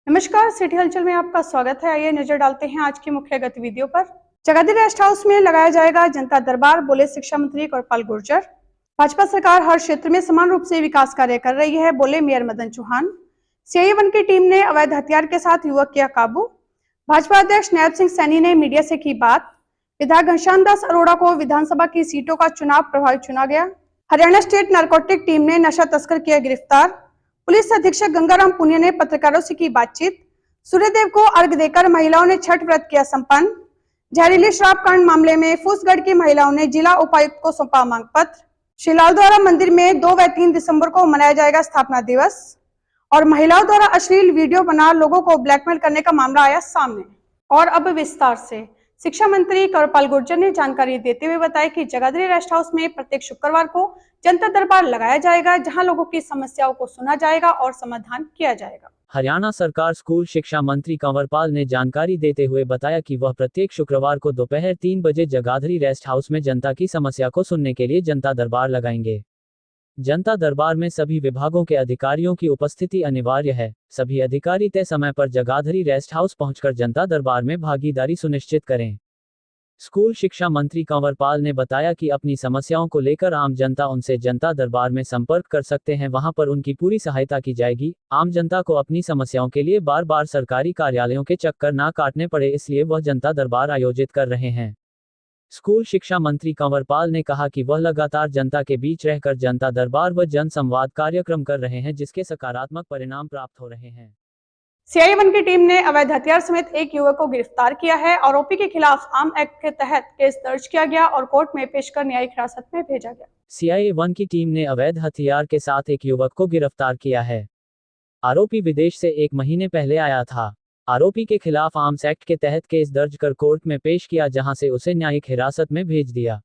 नमस्कार, सिटी हलचल में आपका स्वागत है। आइए नजर डालते हैं आज की मुख्य गतिविधियों पर। जगाधरी रेस्ट हाउस में लगाया जाएगा जनता दरबार, बोले शिक्षा मंत्री कृपाल गुर्जर। भाजपा सरकार हर क्षेत्र में समान रूप से विकास कार्य कर रही है, बोले मेयर मदन चौहान। सीआईए 1 की टीम ने अवैध हथियार के साथ युवक किया काबू। भाजपा अध्यक्ष नायब सिंह सैनी ने मीडिया से की बात। विधायक घनश्याम दास अरोड़ा को विधानसभा की सीटों का चुनाव प्रभावी चुना गया। हरियाणा स्टेट नारकोटिक टीम ने नशा तस्कर किया गिरफ्तार। पुलिस अधीक्षक गंगाराम पुनिया ने पत्रकारों से की बातचीत। सूर्यदेव को अर्घ देकर महिलाओं ने छठ व्रत किया संपन्न। जहरीली शराब कांड मामले में फूसगढ़ की महिलाओं ने जिला उपायुक्त को सौंपा मांग पत्र। श्री लालद्वारा मंदिर में 2 व 3 दिसंबर को मनाया जाएगा स्थापना दिवस। और महिलाओं द्वारा अश्लील वीडियो बना लोगों को ब्लैकमेल करने का मामला आया सामने। और अब विस्तार से शिक्षा मंत्री कृपाल गुर्जर ने जानकारी देते हुए बताया कि जगाधरी रेस्ट हाउस में प्रत्येक शुक्रवार को जनता दरबार लगाया जाएगा, जहां लोगों की समस्याओं को सुना जाएगा और समाधान किया जाएगा। हरियाणा सरकार स्कूल शिक्षा मंत्री कंवरपाल ने जानकारी देते हुए बताया कि वह प्रत्येक शुक्रवार को दोपहर 3 बजे जगाधरी रेस्ट हाउस में जनता की समस्या को सुनने के लिए जनता दरबार लगाएंगे। जनता दरबार में सभी विभागों के अधिकारियों की उपस्थिति अनिवार्य है। सभी अधिकारी तय समय पर जगाधरी रेस्ट हाउस पहुंचकर जनता दरबार में भागीदारी सुनिश्चित करें। स्कूल शिक्षा मंत्री कंवरपाल ने बताया कि अपनी समस्याओं को लेकर आम जनता उनसे जनता दरबार में संपर्क कर सकते हैं, वहां पर उनकी पूरी सहायता की जाएगी। आम जनता को अपनी समस्याओं के लिए बार बार सरकारी कार्यालयों के चक्कर ना काटने पड़े, इसलिए वह जनता दरबार आयोजित कर रहे हैं। स्कूल शिक्षा मंत्री कंवरपाल ने कहा कि वह लगातार जनता के बीच रहकर जनता दरबार व जन संवाद कार्यक्रम कर रहे हैं, जिसके सकारात्मक परिणाम प्राप्त हो रहे हैं। सीआईए 1 की टीम ने अवैध हथियार समेत एक युवक को गिरफ्तार किया है। आरोपी के खिलाफ आर्म एक्ट के तहत केस दर्ज किया गया और कोर्ट में पेश कर न्यायिक हिरासत में भेजा गया। सीआईए 1 की टीम ने अवैध हथियार के साथ एक युवक को गिरफ्तार किया है। आरोपी विदेश से 1 महीने पहले आया था। आरोपी के खिलाफ आर्म्स एक्ट के तहत केस दर्ज कर कोर्ट में पेश किया, जहां से उसे न्यायिक हिरासत में भेज दिया।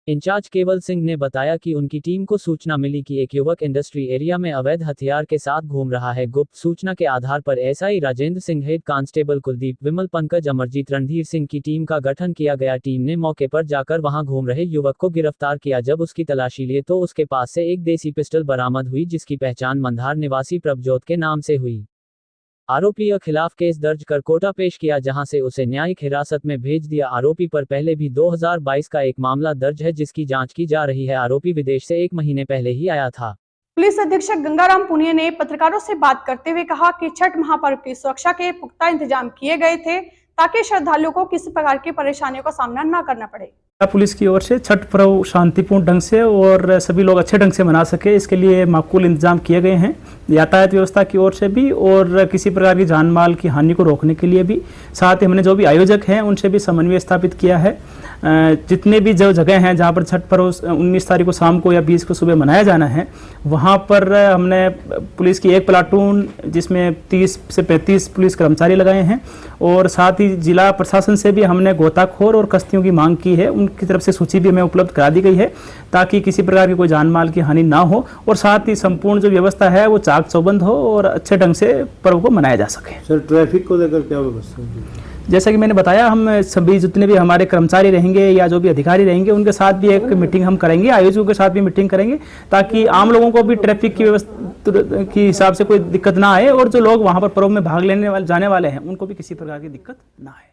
इंचार्ज केवल सिंह ने बताया कि उनकी टीम को सूचना मिली कि एक युवक इंडस्ट्री एरिया में अवैध हथियार के साथ घूम रहा है। गुप्त सूचना के आधार पर SI Rajendra Singh, head constable Kuldeep, Vimal, Pankaj, Amarjeet, Randhir Singh की टीम का गठन किया गया। टीम ने मौके पर जाकर वहां घूम रहे युवक को गिरफ्तार किया। जब उसकी तलाशी लिए तो उसके पास से एक देसी पिस्टल बरामद हुई, जिसकी पहचान मंधार निवासी प्रभजोत के नाम से हुई। आरोपी के खिलाफ केस दर्ज कर कोर्ट पेश किया, जहां से उसे न्यायिक हिरासत में भेज दिया। आरोपी पर पहले भी 2022 का एक मामला दर्ज है, जिसकी जांच की जा रही है। आरोपी विदेश से 1 महीने पहले ही आया था। पुलिस अधीक्षक गंगाराम पुनिया ने पत्रकारों से बात करते हुए कहा कि छठ महापर्व की सुरक्षा के पुख्ता इंतजाम किए गए थे, ताकि श्रद्धालुओं को किसी प्रकार की परेशानियों का सामना न करना पड़े। पुलिस की ओर से छठ पर्व शांतिपूर्ण ढंग से और सभी लोग अच्छे ढंग से मना सके, इसके लिए माकूल इंतजाम किए गए हैं, यातायात व्यवस्था की ओर से भी और किसी प्रकार की जान माल की हानि को रोकने के लिए भी। साथ ही हमने जो भी आयोजक हैं उनसे भी समन्वय स्थापित किया है। जितने भी जो जगह हैं जहां पर छठ पर्व 19 तारीख को शाम को या 20 को सुबह मनाया जाना है, वहां पर हमने पुलिस की एक प्लाटून जिसमें 30 से 35 पुलिस कर्मचारी लगाए हैं और साथ ही जिला प्रशासन से भी हमने गोताखोर और कश्तियों की मांग की है। उनकी तरफ से सूची भी हमें उपलब्ध करा दी गई है, ताकि किसी प्रकार की कोई जान माल की हानि ना हो और साथ ही संपूर्ण जो व्यवस्था है वो चाक चौबंद हो और अच्छे ढंग से पर्व को मनाया जा सके। सर, ट्रैफिक को लेकर क्या व्यवस्था है? जैसा कि मैंने बताया, हम सभी जितने भी हमारे कर्मचारी रहेंगे या जो भी अधिकारी रहेंगे उनके साथ भी एक मीटिंग हम करेंगे, आयोजकों के साथ भी मीटिंग करेंगे, ताकि आम लोगों को भी ट्रैफिक की व्यवस्था के हिसाब से कोई दिक्कत ना आए और जो लोग वहां पर पर्व में भाग लेने वाले जाने वाले हैं उनको भी किसी प्रकार की दिक्कत ना आए।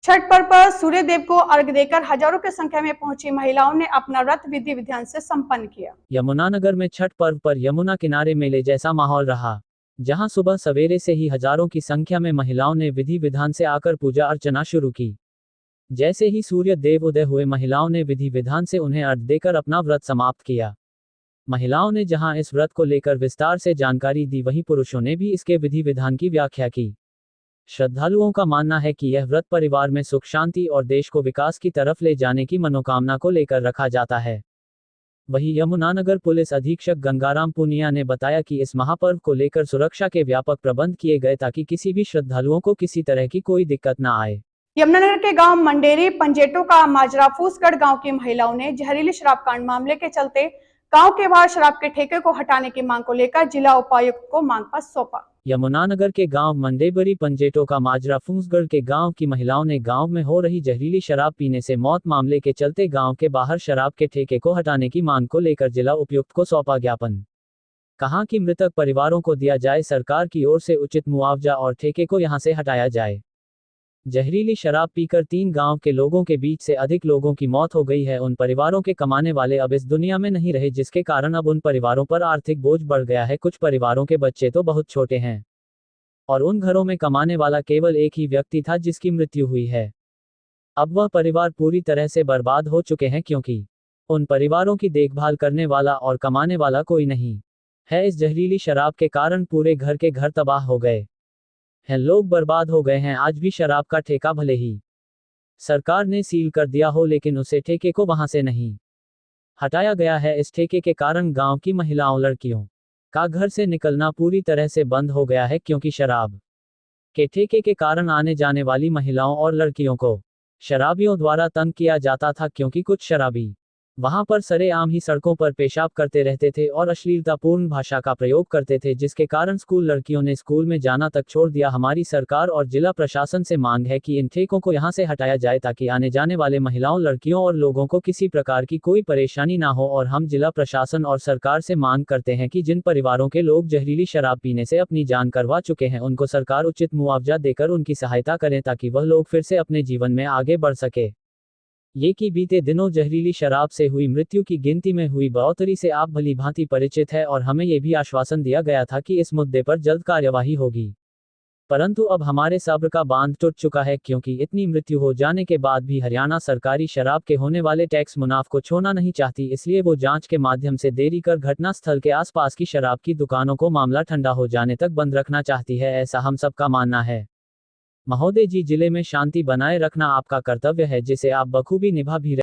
छठ पर्व पर सूर्यदेव को अर्घ देकर हजारों की संख्या में पहुंची महिलाओं ने अपना व्रत विधि विधान से संपन्न किया। यमुनानगर में छठ पर्व पर यमुना किनारे मेले जैसा माहौल रहा, जहां सुबह सवेरे से ही हजारों की संख्या में महिलाओं ने विधि विधान से आकर पूजा अर्चना शुरू की। जैसे ही सूर्य देव उदय हुए, महिलाओं ने विधि विधान से उन्हें अर्घ देकर अपना व्रत समाप्त किया। महिलाओं ने जहां इस व्रत को लेकर विस्तार से जानकारी दी, वहीं पुरुषों ने भी इसके विधि विधान की व्याख्या की। श्रद्धालुओं का मानना है कि यह व्रत परिवार में सुख शांति और देश को विकास की तरफ ले जाने की मनोकामना को लेकर रखा जाता है। वहीं यमुनानगर पुलिस अधीक्षक गंगाराम पुनिया ने बताया कि इस महापर्व को लेकर सुरक्षा के व्यापक प्रबंध किए गए, ताकि किसी भी श्रद्धालुओं को किसी तरह की कोई दिक्कत न आए। यमुनानगर के गांव मंडेरी पंजेटो का माजरा फूसगढ़ गांव की महिलाओं ने जहरीली शराब कांड मामले के चलते गांव के बाहर शराब के ठेके को हटाने की मांग को लेकर जिला उपायुक्त को मांग पत्र सौंपा। यमुनानगर के गांव मंडेबरी पंजेटो का माजरा फूसगढ़ के गांव की महिलाओं ने गांव में हो रही जहरीली शराब पीने से मौत मामले के चलते गांव के बाहर शराब के ठेके को हटाने की मांग को लेकर जिला उपायुक्त को सौंपा ज्ञापन। कहा कि मृतक परिवारों को दिया जाए सरकार की ओर से उचित मुआवजा और ठेके को यहां से हटाया जाए। जहरीली शराब पीकर 3 गांव के लोगों के बीच से अधिक लोगों की मौत हो गई है। उन परिवारों के कमाने वाले अब इस दुनिया में नहीं रहे, जिसके कारण अब उन परिवारों पर आर्थिक बोझ बढ़ गया है। कुछ परिवारों के बच्चे तो बहुत छोटे हैं और उन घरों में कमाने वाला केवल एक ही व्यक्ति था जिसकी मृत्यु हुई है। अब वह परिवार पूरी तरह से बर्बाद हो चुके हैं क्योंकि उन परिवारों की देखभाल करने वाला और कमाने वाला कोई नहीं है। इस जहरीली शराब के कारण पूरे घर के घर तबाह हो गए हैं, लोग बर्बाद हो गए हैं। आज भी शराब का ठेका भले ही सरकार ने सील कर दिया हो, लेकिन उसे ठेके को वहां से नहीं हटाया गया है। इस ठेके के कारण गांव की महिलाओं लड़कियों का घर से निकलना पूरी तरह से बंद हो गया है, क्योंकि शराब के ठेके के कारण आने जाने वाली महिलाओं और लड़कियों को शराबियों द्वारा तंग किया जाता था, क्योंकि कुछ शराबी वहां पर सरेआम ही सड़कों पर पेशाब करते रहते थे और अश्लीलतापूर्ण भाषा का प्रयोग करते थे, जिसके कारण स्कूल लड़कियों ने स्कूल में जाना तक छोड़ दिया। हमारी सरकार और जिला प्रशासन से मांग है कि इन ठेकों को यहां से हटाया जाए ताकि आने जाने वाले महिलाओं, लड़कियों और लोगों को किसी प्रकार की कोई परेशानी ना हो। और हम जिला प्रशासन और सरकार से मांग करते हैं कि जिन परिवारों के लोग जहरीली शराब पीने से अपनी जान करवा चुके हैं, उनको सरकार उचित मुआवजा देकर उनकी सहायता करें ताकि वह लोग फिर से अपने जीवन में आगे बढ़ सके। ये कि बीते दिनों जहरीली शराब से हुई मृत्यु की गिनती में हुई बढ़ोतरी से आप भली भांति परिचित है और हमें यह भी आश्वासन दिया गया था कि इस मुद्दे पर जल्द कार्यवाही होगी, परंतु अब हमारे सब्र का बांध टूट चुका है, क्योंकि इतनी मृत्यु हो जाने के बाद भी हरियाणा सरकारी शराब के होने वाले टैक्स मुनाफ को छोड़ना नहीं चाहती। इसलिए वो जांच के माध्यम से देरी कर घटना स्थल के आसपास की शराब की दुकानों को मामला ठंडा हो जाने तक बंद रखना चाहती है, ऐसा हम सबका मानना है। महोदय जी, जिले में शांति बनाए रखना आपका कर्तव्य है, जिसे आप बखूबी निभा भी